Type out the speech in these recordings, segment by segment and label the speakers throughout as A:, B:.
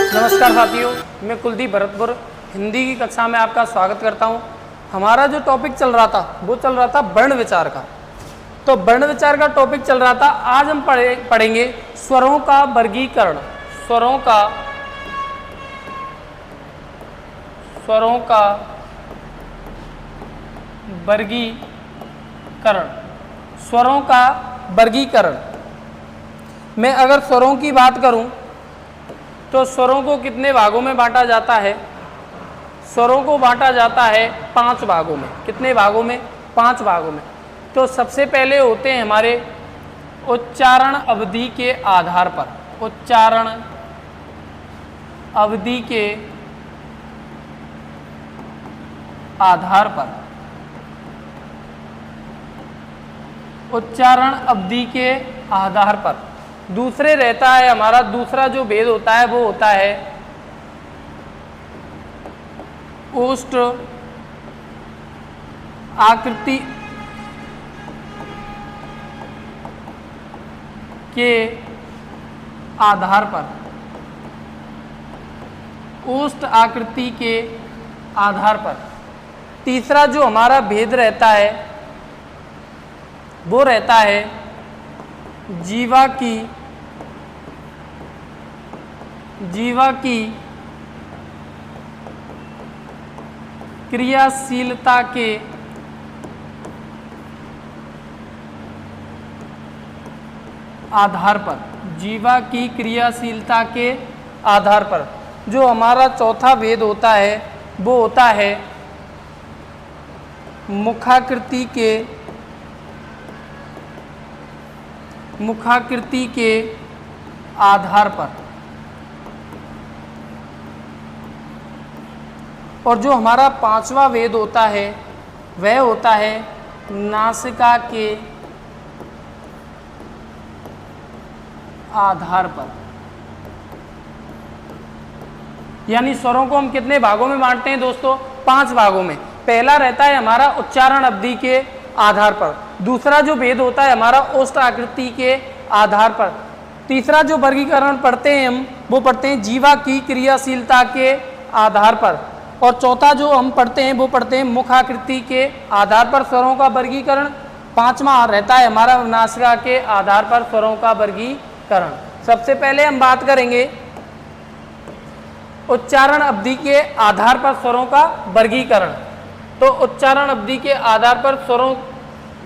A: नमस्कार साथियों, मैं कुलदीप भरतपुर हिंदी की कक्षा में आपका स्वागत करता हूं। हमारा जो टॉपिक चल रहा था वो चल रहा था वर्ण विचार का। तो वर्ण विचार का टॉपिक चल रहा था। आज हम पढ़ेंगे स्वरों का वर्गीकरण। स्वरों का वर्गीकरण। स्वरों का वर्गीकरण मैं अगर स्वरों की बात करूं तो स्वरों को कितने भागों में बांटा जाता है? स्वरों को बांटा जाता है 5 भागों में। कितने भागों में? 5 भागों में। तो सबसे पहले होते हैं हमारे उच्चारण अवधि के आधार पर। उच्चारण अवधि के आधार पर। उच्चारण अवधि के आधार पर। दूसरे रहता है हमारा, दूसरा जो भेद होता है वो होता है ओष्ठ आकृति के आधार पर। ओष्ठ आकृति के आधार पर। तीसरा जो हमारा भेद रहता है वो रहता है जीवा की क्रियाशीलता के आधार पर। जीवा की क्रियाशीलता के आधार पर। जो हमारा चौथा भेद होता है वो होता है मुखाकृति के आधार पर। और जो हमारा 5वां भेद होता है वह होता है नासिका के आधार पर। यानी स्वरों को हम कितने भागों में बांटते हैं दोस्तों? 5 भागों में। पहला रहता है हमारा उच्चारण अवधि के आधार पर। दूसरा जो भेद होता है हमारा ओष्ठ आकृति के आधार पर। तीसरा जो वर्गीकरण पढ़ते हैं हम वो पढ़ते हैं जीवा की क्रियाशीलता के आधार पर। और चौथा जो हम पढ़ते हैं वो पढ़ते हैं मुखाकृति के आधार पर स्वरों का वर्गीकरण। 5वां रहता है हमारा नासिका के आधार पर स्वरों का वर्गीकरण। सबसे पहले हम बात करेंगे उच्चारण अवधि के आधार पर स्वरों का वर्गीकरण। तो उच्चारण अवधि के आधार पर स्वरों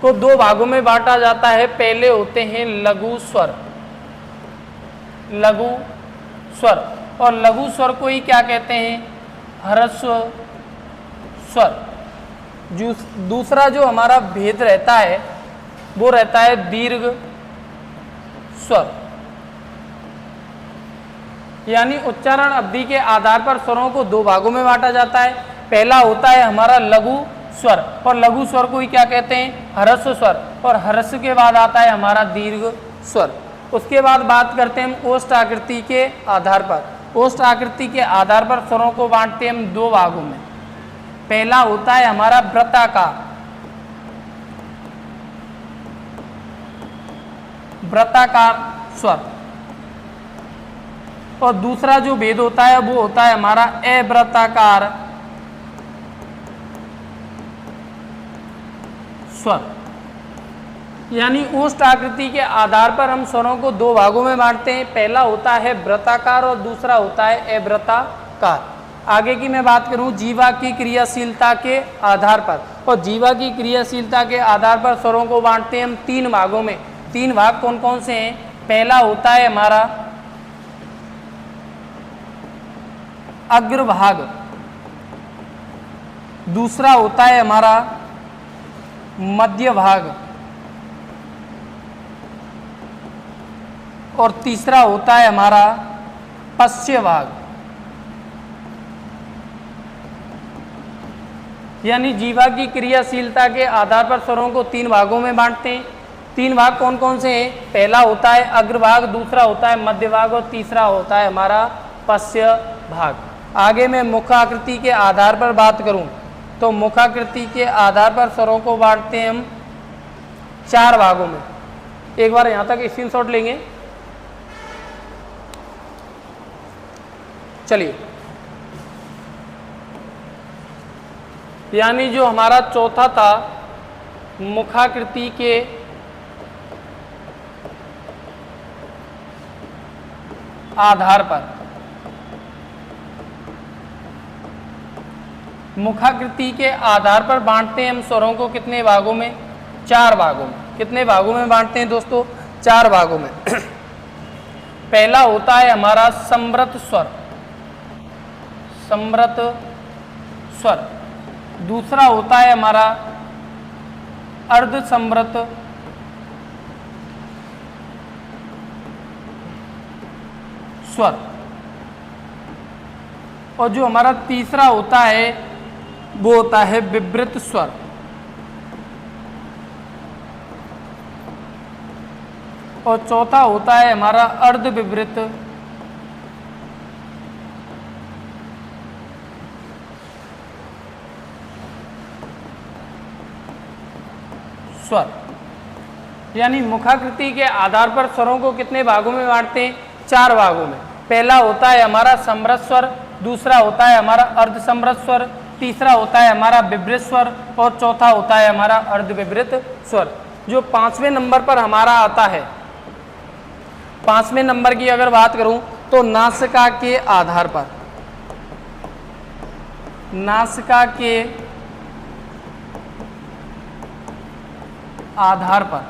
A: को 2 भागों में बांटा जाता है। पहले होते हैं लघु स्वर। लघु स्वर। और लघु स्वर को ही क्या कहते हैं? ह्रस्व स्वर। दूसरा जो हमारा भेद रहता है वो रहता है दीर्घ स्वर। यानी उच्चारण अवधि के आधार पर स्वरों को 2 भागों में बांटा जाता है। पहला होता है हमारा लघु स्वर। और लघु स्वर को ही क्या कहते हैं? ह्रस्व स्वर। और ह्रस्व के बाद आता है हमारा दीर्घ स्वर। उसके बाद बात करते हैं हम ओष्ठ आकृति के आधार पर। ओष्ठ आकृति के आधार पर स्वरों को बांटते हैं हम 2 भागों में। पहला होता है हमारा वृत्ताकार। वृत्ताकार स्वर। और दूसरा जो भेद होता है वो होता है हमारा अवृत्ताकार स्वर। यानी ओष्ठ आकृति के आधार पर हम स्वरों को 2 भागों में बांटते हैं। पहला होता है वृत्ताकार और दूसरा होता है अवृत्ताकार। आगे की मैं बात करूं जीवा की क्रियाशीलता के आधार पर। और जीवा की क्रियाशीलता के आधार पर स्वरों को बांटते हैं हम 3 भागों में। 3 भाग कौन कौन से हैं? पहला होता है हमारा अग्रभाग। दूसरा होता है हमारा मध्य भाग। और तीसरा होता है हमारा पश्चिम भाग। यानी जीवा की क्रियाशीलता के आधार पर स्वरों को 3 भागों में बांटते हैं। 3 भाग कौन कौन से हैं? पहला होता है अग्रभाग, दूसरा होता है मध्य भाग और तीसरा होता है हमारा पश्चिम भाग। आगे मैं मुखाकृति के आधार पर बात करूं तो मुखाकृति के आधार पर स्वरों को बांटते हैं हम 4 भागों में। एक बार यहाँ तक स्क्रीनशॉट लेंगे। चलिए, यानी जो हमारा चौथा था मुखाकृति के आधार पर, मुखाकृति के आधार पर बांटते हैं हम स्वरों को कितने भागों में? 4 भागों में। कितने भागों में बांटते हैं दोस्तों? 4 भागों में। पहला होता है हमारा समृत स्वर, समृत स्वर। दूसरा होता है हमारा अर्ध समृत स्वर, और जो हमारा तीसरा होता है वो होता है विवृत स्वर। और चौथा होता है हमारा अर्ध विवृत स्वर। यानी मुखाकृति के आधार पर स्वरों को कितने भागों में बांटते हैं? 4 भागों में। पहला होता है हमारा समृत स्वर, दूसरा होता है हमारा अर्ध समृत स्वर, तीसरा होता है हमारा विवृत स्वर, और चौथा होता है हमारा अर्ध विवृत स्वर। जो 5वें नंबर पर हमारा आता है, 5वें नंबर की अगर बात करूं तो नासिका के आधार पर, नासिका के आधार पर,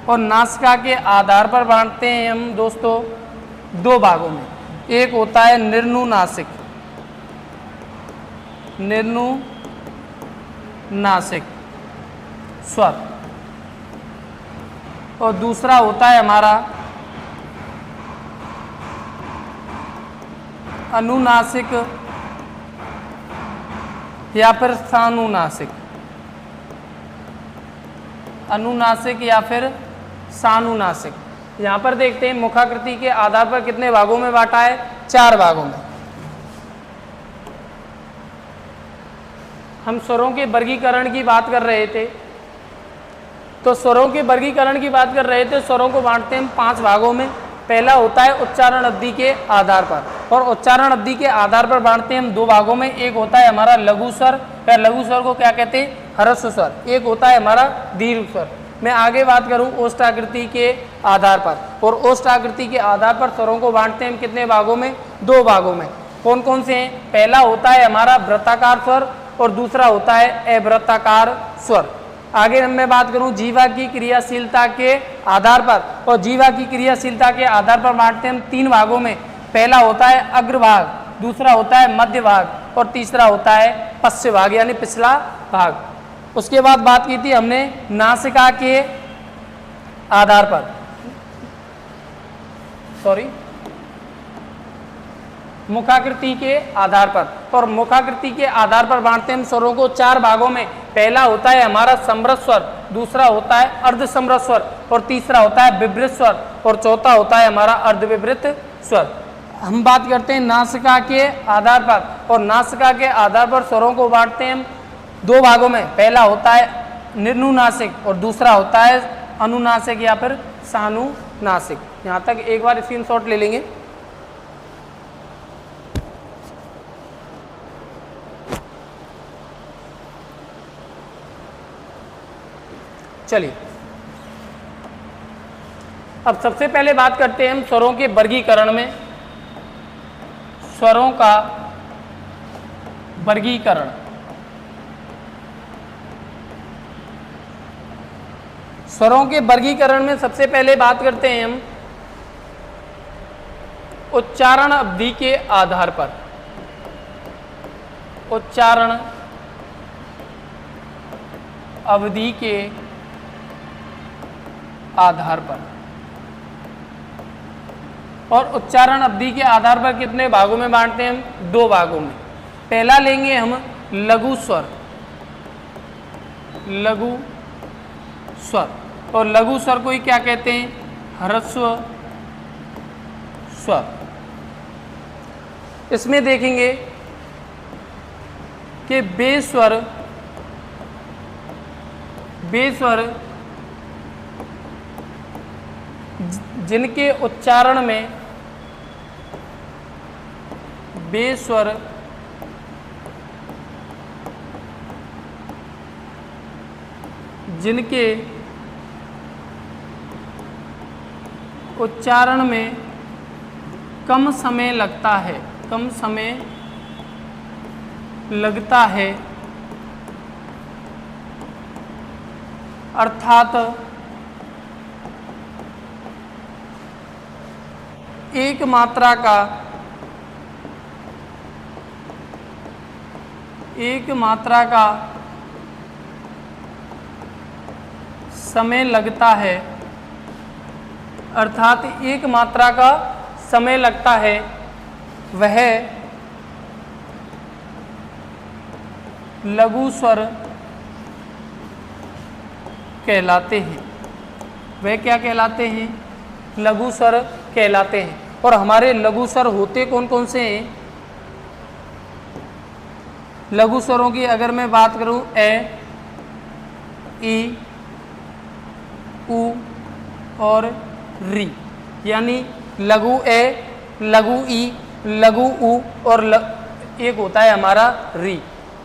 A: और नासिका के आधार पर बांटते हैं हम दोस्तों 2 भागों में। एक होता है निर्नुनासिक, निर्नुनासिक स्वर, और दूसरा होता है हमारा अनुनासिक या फिर सानुनासिक, अनुनासिक या फिर सानुनासिक। यहाँ पर देखते हैं मुखाकृति के आधार पर कितने भागों में बांटा है? 4 भागों में। हम स्वरों के वर्गीकरण की बात कर रहे थे, तो स्वरों के वर्गीकरण की बात कर रहे थे। स्वरों को बांटते हैं हम 5 भागों में। पहला होता है उच्चारण अवधि के आधार पर, और उच्चारण अवधि के आधार पर बांटते हैं हम 2 भागों में। एक होता है हमारा लघु स्वर, या लघु स्वर को क्या कहते हैं? ह्रस्व स्वर। एक होता है हमारा दीर्घ स्वर। मैं आगे बात करूं ओष्ठ आकृति के आधार पर, और ओष्ठ आकृति के आधार पर स्वरों को बांटते हैं हम कितने भागों में? 2 भागों में। कौन कौन से हैं? पहला होता है हमारा वृत्ताकार स्वर, और दूसरा होता है अवृत्ताकार स्वर। आगे मैं बात करूं जीवा की क्रियाशीलता के आधार पर, और जीवा की क्रियाशीलता के आधार पर बांटते हैं हम 3 भागों में। पहला होता है अग्रभाग, दूसरा होता है मध्य भाग, और तीसरा होता है पश्च भाग यानी पिछला भाग। उसके बाद बात की थी हमने नासिका के आधार पर, मुखाकृति के आधार पर, और मुखाकृति के आधार पर बांटते हैं हम स्वरों को 4 भागों में। पहला होता है हमारा समृत स्वर, दूसरा होता है अर्ध समृत स्वर, और तीसरा होता है विवृत स्वर, और चौथा होता है हमारा अर्ध विवृत स्वर। हम बात करते हैं नासिका के आधार पर, और नासिका के आधार पर स्वरों को बांटते हैं हम 2 भागों में। पहला होता है निर्नुनासिक, और दूसरा होता है अनुनासिक या फिर सानुनासिक। यहाँ तक एक बार स्क्रीनशॉट ले लेंगे। चलिए, अब सबसे पहले बात करते हैं हम स्वरों के वर्गीकरण में। स्वरों का वर्गीकरण। स्वरों के वर्गीकरण में सबसे पहले बात करते हैं हम उच्चारण अवधि के आधार पर। उच्चारण अवधि के आधार पर, और उच्चारण अवधि के आधार पर कितने भागों में बांटते हैं हम? 2 भागों में। पहला लेंगे हम लघु स्वर, लघु स्वर, और लघु स्वर को ही क्या कहते हैं? ह्रस्व स्वर। इसमें देखेंगे कि वे स्वर जिनके उच्चारण में बे स्वर जिनके उच्चारण में कम समय लगता है, कम समय लगता है, अर्थात एक मात्रा का समय लगता है, अर्थात एक मात्रा का समय लगता है, वह लघु स्वर कहलाते हैं। वह क्या कहलाते हैं? लघु स्वर कहलाते हैं। और हमारे लघु स्वर होते कौन कौन से हैं? लघु स्वरों की अगर मैं बात करूं, ए, ई, उ और री, यानी लघु ए, लघु ई, लघु उ और एक होता है हमारा री।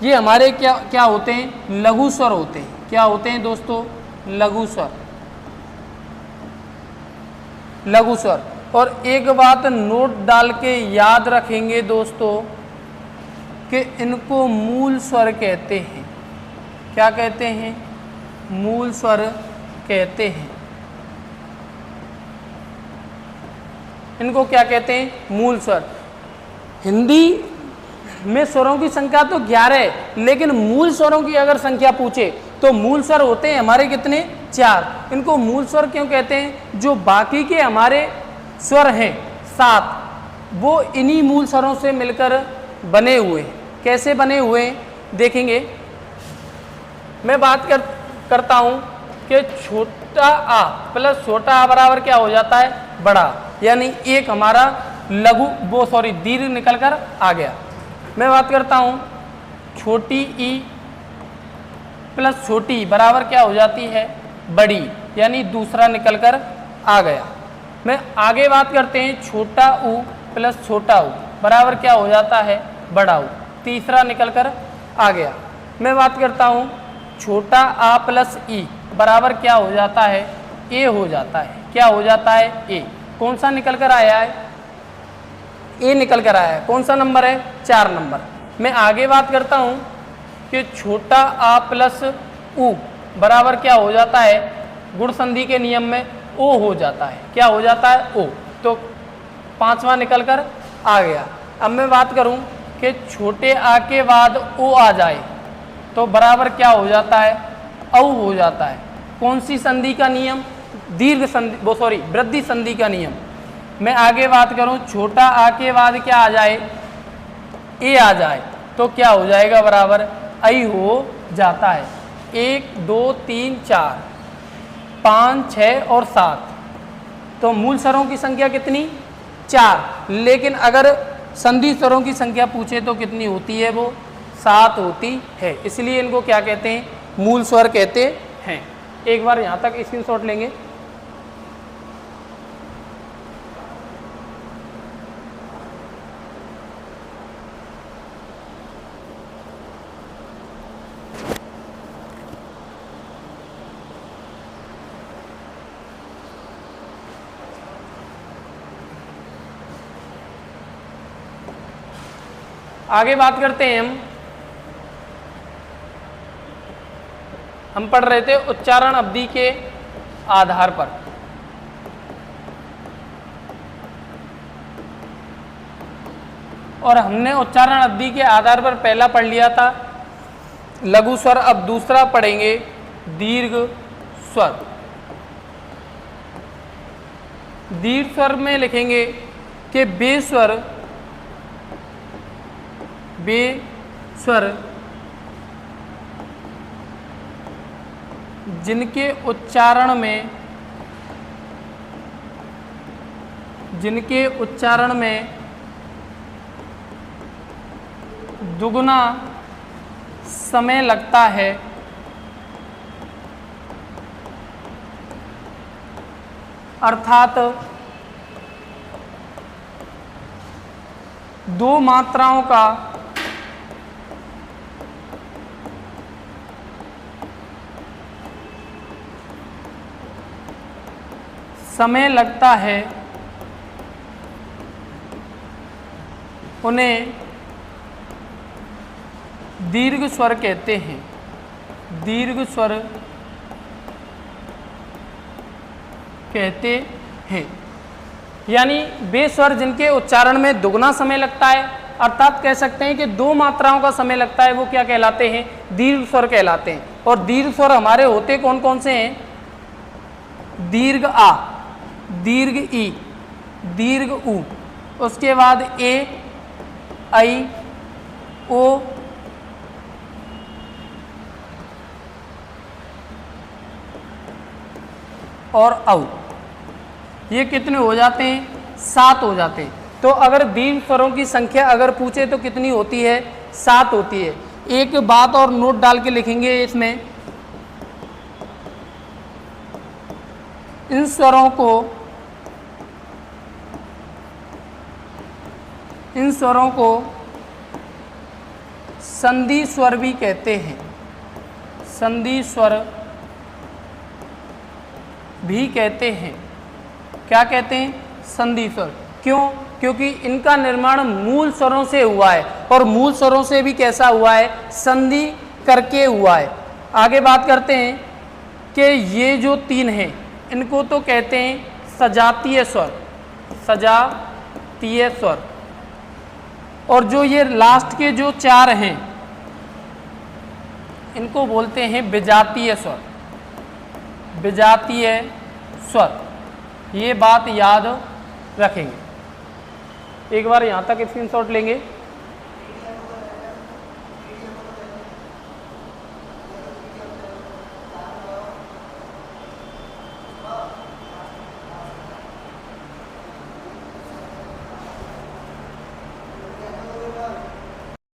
A: ये हमारे क्या क्या होते हैं? लघु स्वर होते हैं। क्या होते हैं दोस्तों? लघु स्वर, लघु स्वर। और एक बात नोट डाल के याद रखेंगे दोस्तों कि इनको मूल स्वर कहते हैं। क्या कहते हैं? मूल स्वर कहते हैं। इनको क्या कहते हैं? मूल स्वर। हिंदी में स्वरों की संख्या तो 11 है, लेकिन मूल स्वरों की अगर संख्या पूछे तो मूल स्वर होते हैं हमारे कितने? 4। इनको मूल स्वर क्यों कहते हैं? जो बाकी के हमारे स्वर हैं 7, वो इन्हीं मूल स्वरों से मिलकर बने हुए हैं। कैसे बने हुए हैं देखेंगे। मैं बात करता हूं कि छोटा आ प्लस छोटा आ बराबर क्या हो जाता है? बड़ा, यानी एक हमारा दीर्घ निकल कर आ गया। मैं बात करता हूं छोटी ई प्लस छोटी बराबर क्या हो जाती है? बड़ी, यानी दूसरा निकल कर आ गया। मैं आगे बात करते हैं छोटा ऊ प्लस छोटा ऊ बराबर क्या हो जाता है? बड़ा ऊ, तीसरा निकल कर आ गया। मैं बात करता हूं छोटा आ प्लस ई बराबर क्या हो जाता है? ए हो जाता है। क्या हो जाता है? ए। कौन सा निकल कर आया है? ए निकल कर आया है। कौन सा नंबर है? 4 नंबर। मैं आगे बात करता हूं कि छोटा आ प्लस उ बराबर क्या हो जाता है? गुण संधि के नियम में ओ हो जाता है। क्या हो जाता है? ओ। तो 5वां निकल कर आ गया। अब मैं बात करूं कि छोटे आ के बाद ओ आ जाए तो बराबर क्या हो जाता है? औ हो जाता है। कौन सी संधि का नियम? वृद्धि संधि का नियम। मैं आगे बात करूं छोटा आ के बाद क्या आ जाए? ए आ जाए तो क्या हो जाएगा? बराबर आई हो जाता है। 1 2 3 4 5 6 और 7। तो मूल स्वरों की संख्या कितनी? 4। लेकिन अगर संधि स्वरों की संख्या पूछे तो कितनी होती है? वो 7 होती है। इसलिए इनको क्या कहते हैं? मूल स्वर कहते हैं। एक बार यहाँ तक स्क्रीनशॉट लेंगे। आगे बात करते हैं हम पढ़ रहे थे उच्चारण अवधि के आधार पर। और हमने उच्चारण अवधि के आधार पर पहला पढ़ लिया था लघु स्वर। अब दूसरा पढ़ेंगे दीर्घ स्वर। दीर्घ स्वर में लिखेंगे कि बे स्वर जिनके उच्चारण में दुगुना समय लगता है, अर्थात दो मात्राओं का समय लगता है उन्हें दीर्घ स्वर कहते हैं। दीर्घ स्वर कहते हैं, यानी वे स्वर जिनके उच्चारण में दुगना समय लगता है, अर्थात कह सकते हैं कि दो मात्राओं का समय लगता है, वो क्या कहलाते हैं? दीर्घ स्वर कहलाते हैं। और दीर्घ स्वर हमारे होते कौन कौन से हैं? दीर्घ आ, दीर्घ ई, दीर्घ ऊ, उसके बाद ए, आई, ओ, और औ। ये कितने हो जाते हैं? 7 हो जाते हैं। तो अगर दीर्घ स्वरों की संख्या अगर पूछे तो कितनी होती है? 7 होती है। एक बात और नोट डाल के लिखेंगे इसमें, इन स्वरों को संधि स्वर भी कहते हैं। संधि स्वर भी कहते हैं। क्या कहते हैं? संधि स्वर। क्यों? क्योंकि इनका निर्माण मूल स्वरों से हुआ है, और मूल स्वरों से भी कैसा हुआ है? संधि करके हुआ है। आगे बात करते हैं कि ये जो 3 हैं इनको तो कहते हैं सजातीय स्वर। सजातीय स्वर। और जो ये लास्ट के जो 4 हैं इनको बोलते हैं विजातीय स्वर। विजातीय स्वर। ये बात याद रखेंगे। एक बार यहाँ तक स्क्रीनशॉट लेंगे।